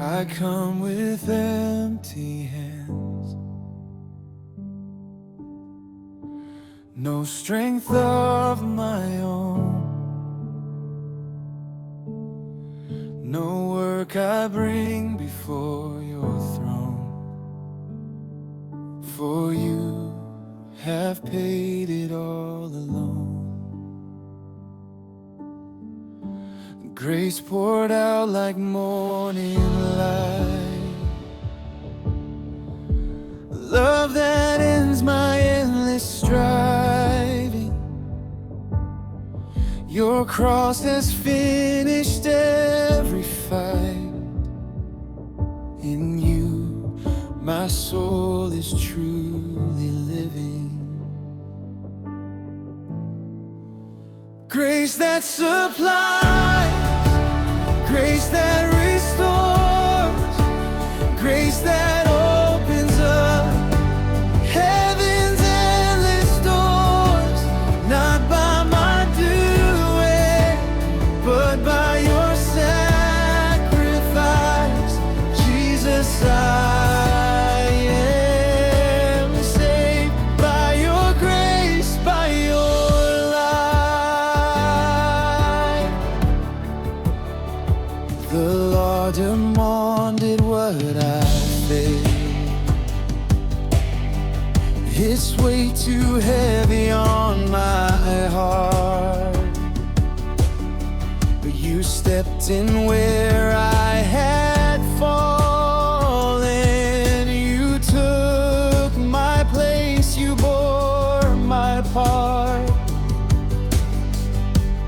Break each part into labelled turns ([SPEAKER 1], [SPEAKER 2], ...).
[SPEAKER 1] I come with empty hands, no strength of my own, no work I bring before your throne, for you have paid it all alone. Grace poured out like morning light, love that ends my endless striving. Your cross has finished every fight. In you, my soul is truly living. Grace that supplies, grace that restores, grace that opens up heaven's endless doors. Not by my doing, but by your sacrifice, Jesus, I am saved. By your grace, by your life. The law demanded what I failed. It's way too heavy on my heart, but you stepped in where I had fallen. You took my place, you bore my part.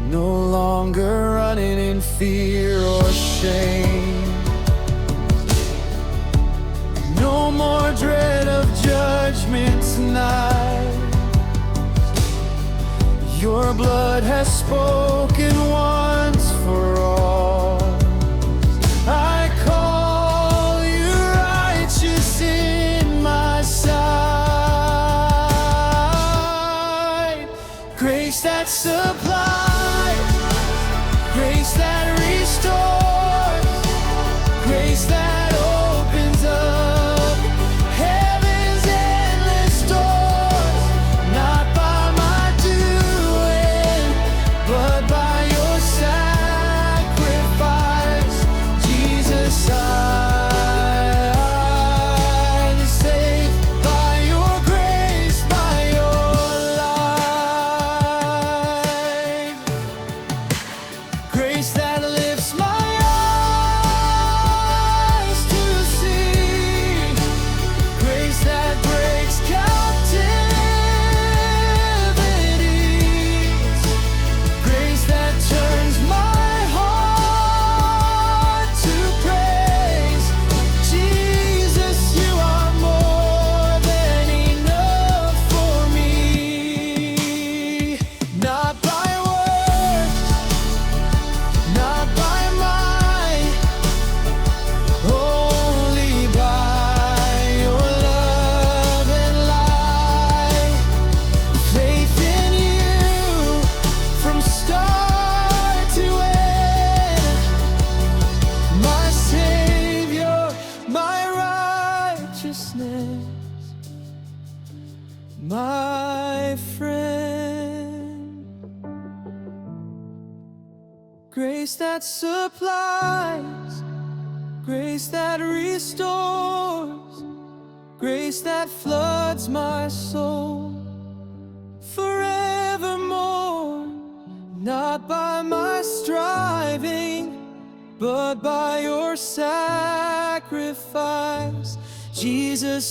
[SPEAKER 1] No longer running in fear or shame, no more dread of judgment tonight. Your blood has spoken once for all. I call you righteous in my sight. Grace that supplies, grace that restores, grace that opens up heaven's endless doors. Not by my doing, but by your sacrifice, Jesus, I'm saved. By your grace, by your life. Grace that lifts my eyes to see, grace that breaks captivities, grace that turns my heart to praise. Jesus, you are more than enough for me. Not by works, not by might, only by your love and light. Faith in you from start to end. My Savior, my righteousness, my friend. Grace that supplies, grace that restores, grace that floods my soul forevermore. Not by my striving, but by your sacrifice, Jesus,